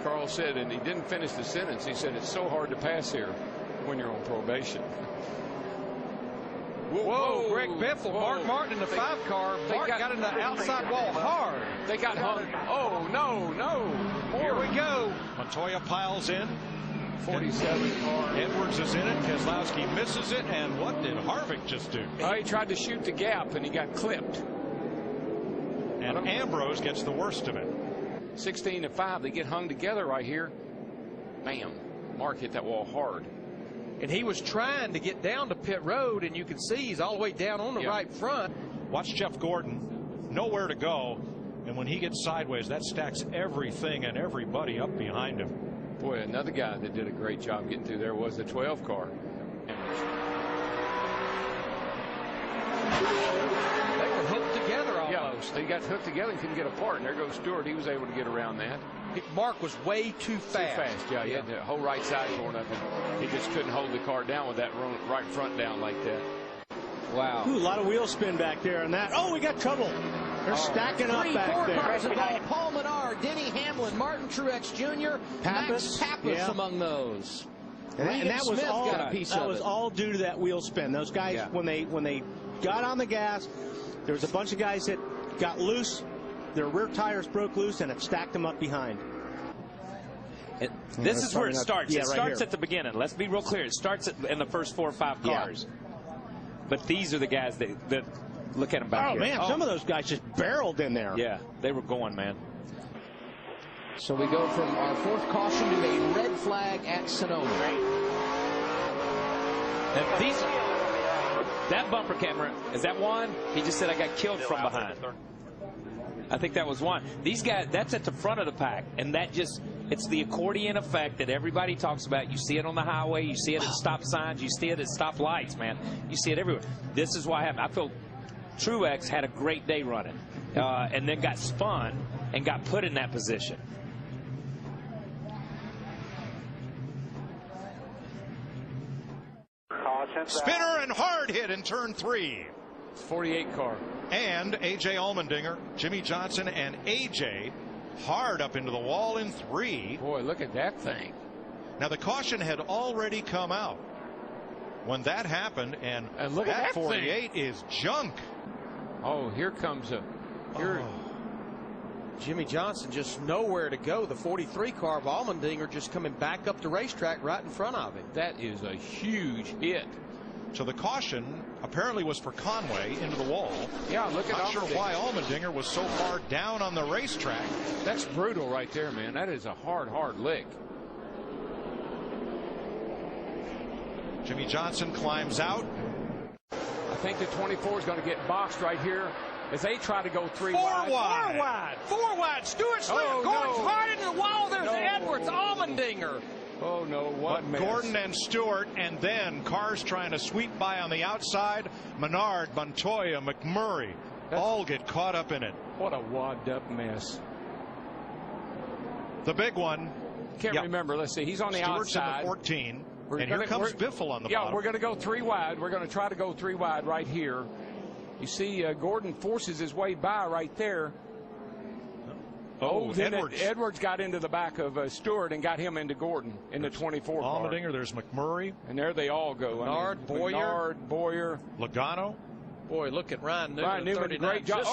Carl said, and he didn't finish the sentence. He said, it's so hard to pass here when you're on probation. Whoa, Greg Biffle, Mark Martin in the 5 car. Mark got in the outside wall hard. They got hung. Oh, no. More. Here we go. Montoya piles in. 47 car. Edwards is in it. Keselowski misses it. And what did Harvick just do? He tried to shoot the gap, and he got clipped. And Ambrose gets the worst of it. 16-5. They get hung together right here. Bam. Mark hit that wall hard. And he was trying to get down to pit road, and you can see he's all the way down on the right front. Watch Jeff Gordon, nowhere to go, and when he gets sideways, that stacks everything and everybody up behind him. Boy, another guy that did a great job getting through there was the 12 car. They were hooked together almost. Yeah, they got hooked together and couldn't get apart, and there goes Stewart. He was able to get around that. Mark was way too fast. Yeah, he had the whole right side torn up, and he just couldn't hold the car down with that right front down like that. Wow. Ooh, a lot of wheel spin back there on that. Oh, we got trouble. They're stacking up back there. Cars involved. Paul Menard, Denny Hamlin, Martin Truex Jr., Max Pappas among those. And that was all got a piece of it. all due to that wheel spin. Those guys, when they got on the gas, there was a bunch of guys that got loose. Their rear tires broke loose, and it stacked them up behind. This is where it starts. It starts at the beginning. Let's be real clear. It starts in the first 4 or 5 cars. But these are the guys that look at them back here. Man, some of those guys just barreled in there. Yeah, they were going, man. So we go from our 4th caution to a red flag at Sonoma. That bumper camera, is that one? He just said I got killed from behind. I think that was one. These guys, that's at the front of the pack, and that just, it's the accordion effect that everybody talks about. You see it on the highway, you see it at stop signs, you see it at stop lights, man. You see it everywhere. This is why I feel Truex had a great day running, and then got spun and got put in that position. Spinner and hard hit in turn 3. 48 car. And A.J. Allmendinger, Jimmy Johnson, and A.J. hard up into the wall in 3. Boy, look at that thing. Now, the caution had already come out when that happened, and look at that 48 thing. is junk. Oh, here comes Jimmy Johnson just nowhere to go. The 43 car of Allmendinger just coming back up the racetrack right in front of him. That is a huge hit. So the caution apparently was for Conway into the wall. Yeah, look at Not sure why Allmendinger was so far down on the racetrack. That's brutal right there, man. That is a hard lick. Jimmy Johnson climbs out. I think the 24 is going to get boxed right here as they try to go 3 wide. wide. 4 wide. Stewart Slater Gordon's hard into the wall. There's Edwards, Allmendinger. Oh, no, what mess. Gordon and Stewart, and then cars trying to sweep by on the outside. Menard, Montoya, McMurray all get caught up in it. What a wadded-up mess. The big one. Can't remember. Let's see. He's on the Stewart's outside. In the 14. And here comes Biffle on the bottom. Yeah, we're going to go 3 wide. We're going to try to go 3 wide right here. You see Gordon forces his way by right there. Edwards got into the back of Stewart and got him into Gordon in the 24 car. Allmendinger, there's McMurray. And there they all go. Menard, Boyer. Logano. Boy, look at Ryan Newman. Ryan Newman, great job.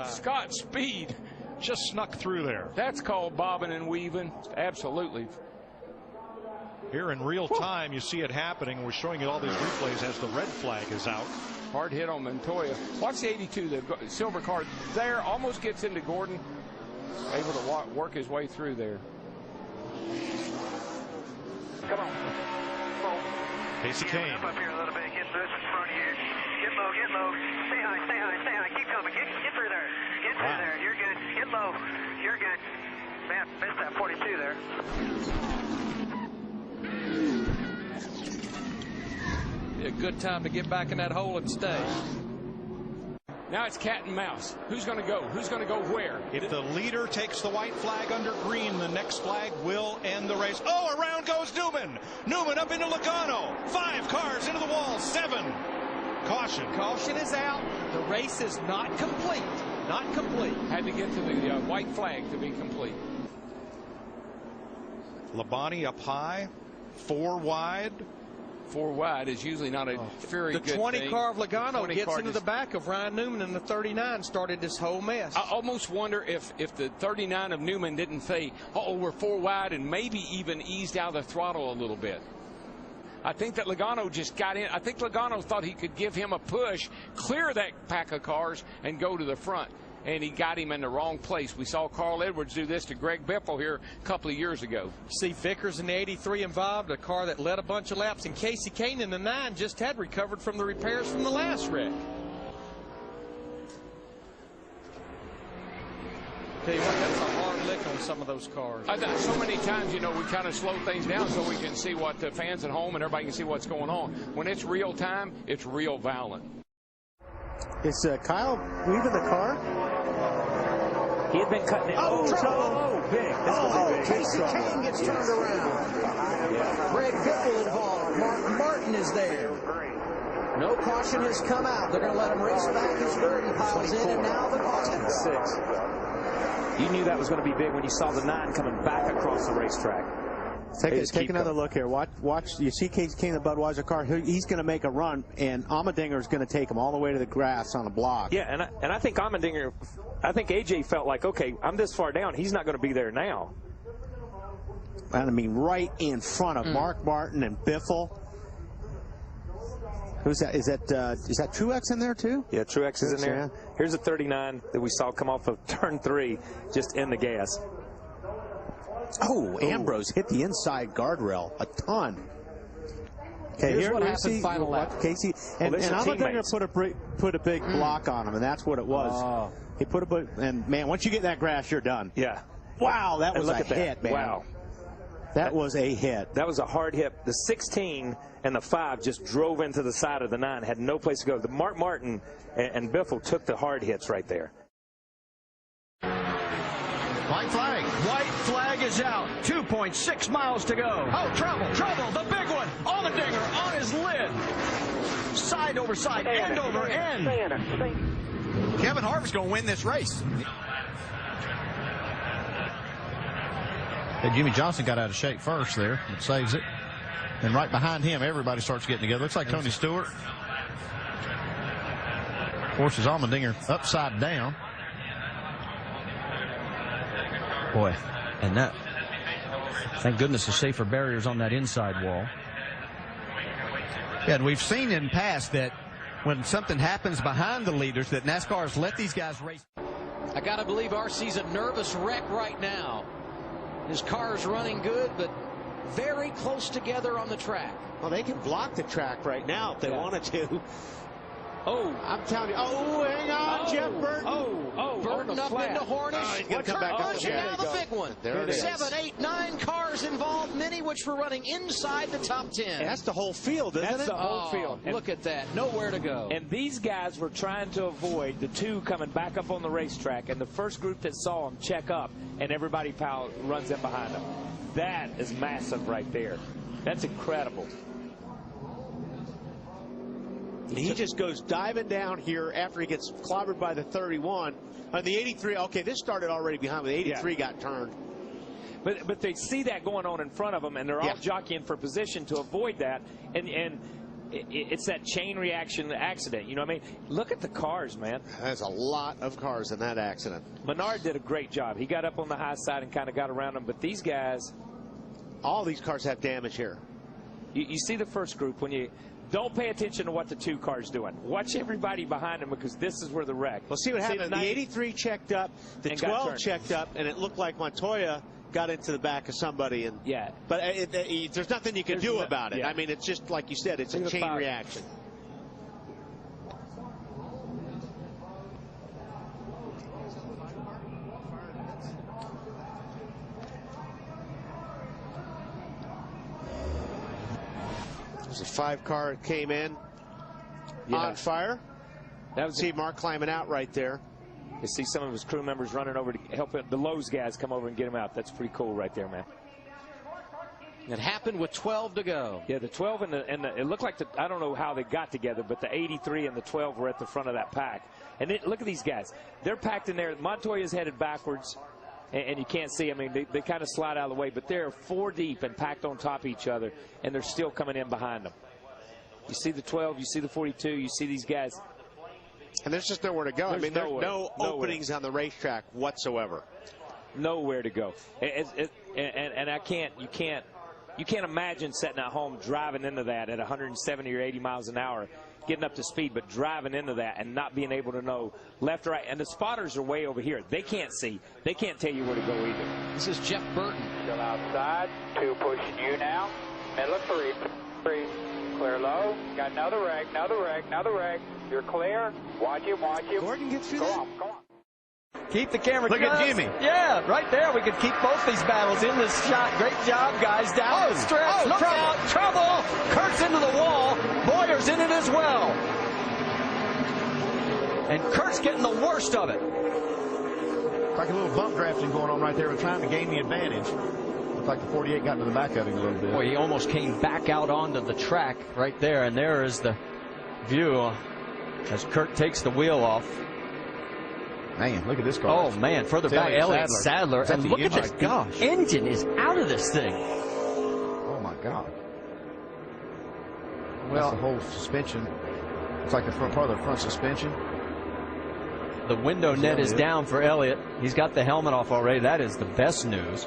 Scott Speed. Just snuck through there. That's called bobbing and weaving. Absolutely. Here in real time, you see it happening. We're showing you all these replays as the red flag is out. Hard hit on Montoya. Watch the 82, the silver car there, almost gets into Gordon. Able to work his way through there. Come on. Casey Kane. Up here a little bit. Get this in front of you. Get low, get low. Stay high, stay high, stay high. Keep coming. Get through there. Get through there. You're good. Get low. You're good. Man, missed that 42 there. Be a good time to get back in that hole and stay. Now it's cat and mouse. Who's going to go? Who's going to go where? If the leader takes the white flag under green, the next flag will end the race. Oh, around goes Newman. Newman up into Logano. 5 cars into the wall. 7. Caution. Caution is out. The race is not complete. Not complete. Had to get to the white flag to be complete. Labonte up high, 4 wide. 4 wide is usually not a very good thing. The 20 car of Logano gets into the back of Ryan Newman, and the 39 started this whole mess. I almost wonder if the 39 of Newman didn't say, uh-oh, we're 4 wide, and maybe even eased out the throttle a little bit. I think that Logano just got in. I think Logano thought he could give him a push, clear that pack of cars, and go to the front. And he got him in the wrong place. We saw Carl Edwards do this to Greg Biffle here a couple of years ago. See Vickers in the 83 involved, a car that led a bunch of laps, and Casey Kane in the 9 just had recovered from the repairs from the last wreck. Tell you what, that's a hard lick on some of those cars. So many times, you know, we kind of slow things down so we can see what the fans at home and everybody can see what's going on. When it's real time, it's real violent. Is Kyle leaving the car? He had been cutting it. Big. Casey Kane gets turned around. Greg Biffle involved. Mark Martin is there. No caution has come out. They're going to let him race back as Verdi piles in, and now the caution. 6. You knew that was going to be big when you saw the 9 coming back across the racetrack. Take another look here. Watch. You see Casey Kane, the Budweiser car. He's going to make a run, and Allmendinger is going to take him all the way to the grass on a block. Yeah, and I think Allmendinger, I think AJ felt like, okay, I'm this far down. He's not going to be there now. And I mean, right in front of Mark Martin and Biffle. Who's that? Is that Truex in there too? Yeah, Truex is in there. Yeah. Here's a 39 that we saw come off of turn 3, just in the gas. Oh, Ambrose hit the inside guardrail a ton. Okay, here's here what we happened see final lap. Casey and Allmendinger put a big block on him, and that's what it was. He put and man, once you get that grass, you're done. Yeah. Wow, that was a hit, man. Wow. That was a hit. That was a hard hit. The 16 and the 5 just drove into the side of the 9, had no place to go. The Mark Martin and Biffle took the hard hits right there. White flag. White flag is out. 2.6 miles to go. Oh, trouble. The big one. Allmendinger on his lid. Side over side. End over end. Kevin Harvick's going to win this race. Jimmy Johnson got out of shape first there. It saves it. And right behind him, everybody starts getting together. Looks like Tony Stewart. Forces Allmendinger upside down. Boy, and that, thank goodness the safer barriers on that inside wall. Yeah, and we've seen in the past that when something happens behind the leaders, that NASCAR's let these guys race. I got to believe RC's a nervous wreck right now. His car's running good, but very close together on the track. Well, they can block the track right now if they wanted to. Oh, I'm telling you. Oh, hang on, Jeff Burton. Burton up into Hornish. He's going to come back up the now the big one. There it is. 7, 8, 9 cars involved, many which were running inside the top 10. And that's the whole field, isn't it? That's the whole field. Look at that. Nowhere to go. And these guys were trying to avoid the 2 coming back up on the racetrack, and the first group that saw them check up, and everybody runs in behind them. That is massive right there. That's incredible. He just goes diving down here after he gets clobbered by the 31. On the 83, okay, this started already behind, but the 83 got turned. But they see that going on in front of them, and they're all jockeying for position to avoid that. And it's that chain reaction accident. You know what I mean? Look at the cars, man. There's a lot of cars in that accident. Menard did a great job. He got up on the high side and kind of got around them. But these guys, all these cars have damage here. You see the first group when you don't pay attention to what the 2 cars doing. Watch everybody behind them, because this is where the wreck. Well, see what happened. The 83 checked up, the 12 checked up, and it looked like Montoya got into the back of somebody. And but there's nothing you can do about it. I mean, it's just like you said, it's a chain reaction. There's a 5 car that came in on fire. That was see Mark climbing out right there. You see some of his crew members running over to help the Lowe's guys come over and get him out. That's pretty cool right there, man. It happened with 12 to go. Yeah, the 12 and it looked like I don't know how they got together, but the 83 and the 12 were at the front of that pack. And look at these guys. They're packed in there. Montoya's headed backwards. and you can't see. I mean, they kind of slide out of the way, but they're 4 deep and packed on top of each other, and they're still coming in behind them. You see the 12, you see the 42, you see these guys. And there's just nowhere to go. There's no openings on the racetrack whatsoever. Nowhere to go. And you can't imagine sitting at home driving into that at 170 or 80 miles an hour, getting up to speed, but driving into that and not being able to know left or right. And the spotters are way over here. They can't see. They can't tell you where to go either. This is Jeff Burton. Still outside. 2 pushing you now. Middle of 3. 3. Clear low. Got another wreck, another wreck, another wreck. You're clear. Watch him, watch him. Gordon gets through Go that? on, go on. Keep the camera. Look at Jimmy. Yeah, right there. We could keep both these battles in this shot. Great job, guys. Down the stretch. Look out. Trouble. Kurt's into the wall. Boyer's in it as well. And Kurt's getting the worst of it. Like a little bump drafting going on right there. We're trying to gain the advantage. Looked like the 48 got to the back of him a little bit. Boy, he almost came back out onto the track right there. And there is the view as Kurt takes the wheel off. Man, look at this car. Oh, man, further back, Elliott Sadler. And look at this. Gosh. The engine is out of this thing. Oh, my God. Well, that's the whole suspension. It's like the front part of the front suspension. The window net is down for Elliott. He's got the helmet off already. That is the best news.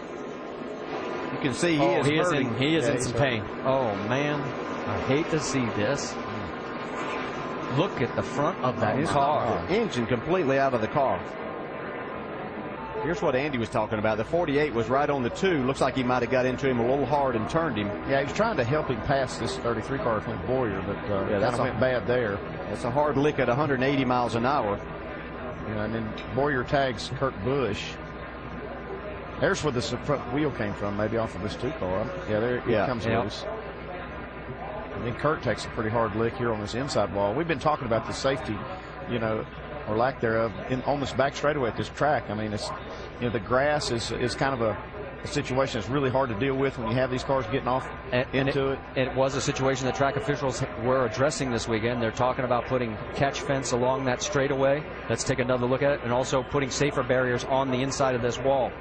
You can see he is in some pain. Oh, man. I hate to see this. Look at the front of that car. Engine completely out of the car. Here's what Andy was talking about. The 48 was right on the 2. Looks like he might have got into him a little hard and turned him. Yeah, he was trying to help him pass this 33 car from Boyer, but yeah, that went bad there. It's a hard lick at 180 miles an hour. Yeah, and then Boyer tags Kurt Busch. There's where the front wheel came from, maybe off of this 2 car. Yeah, there it comes loose. And then Kurt takes a pretty hard lick here on this inside wall. We've been talking about the safety, you know, or lack thereof, on this back straightaway at this track. I mean, it's, you know, the grass is kind of a situation that's really hard to deal with when you have these cars getting off into it. It was a situation that track officials were addressing this weekend. They're talking about putting catch fence along that straightaway. Let's take another look at it, and also putting safer barriers on the inside of this wall.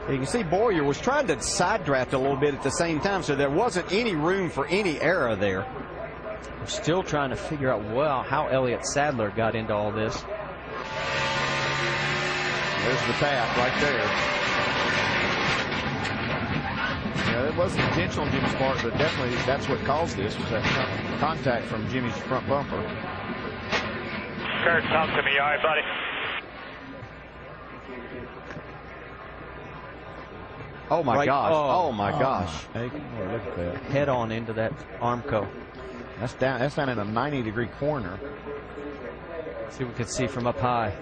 You can see Boyer was trying to side draft a little bit at the same time, so there wasn't any room for any error there. I'm still trying to figure out, well, how Elliott Sadler got into all this. There's the tap right there. Yeah, it wasn't intentional on Jimmy's part, but definitely that's what caused this, was that contact from Jimmy's front bumper. Kurt, talk to me. All right, buddy. Oh, my gosh. Oh, my gosh. Hey, look at that. Head on into that Armco. That's down in a 90-degree corner. See what we can see from up high.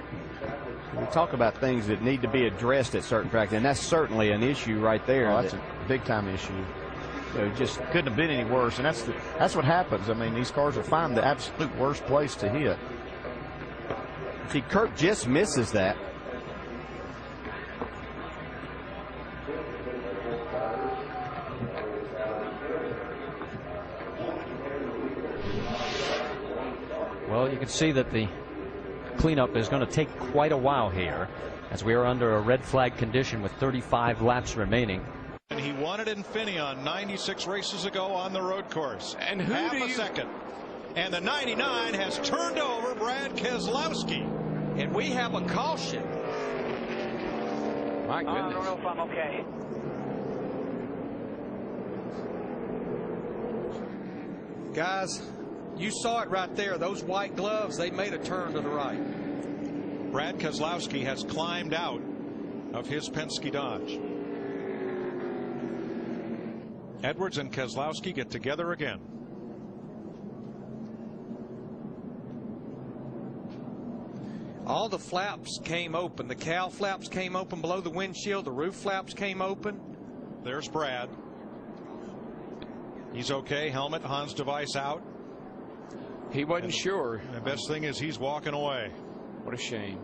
We talk about things that need to be addressed at certain tracks, and that's certainly an issue right there. Oh, that's a big-time issue. You know, it just couldn't have been any worse, and that's what happens. I mean, these cars will find the absolute worst place to hit. See, Kurt just misses that. Well, you can see that the cleanup is going to take quite a while here, as we are under a red flag condition with 35 laps remaining. And he won it in Infineon 96 races ago on the road course. And who half a second. And the 99 has turned over Brad Keselowski. And we have a caution. My goodness. I don't know if I'm okay. Guys, you saw it right there. Those white gloves, they made a turn to the right. Brad Keselowski has climbed out of his Penske Dodge. Edwards and Keselowski get together again. All the flaps came open. The cowl flaps came open below the windshield. The roof flaps came open. There's Brad. He's okay. Helmet, Hans device out. He wasn't sure. The best thing is he's walking away. What a shame.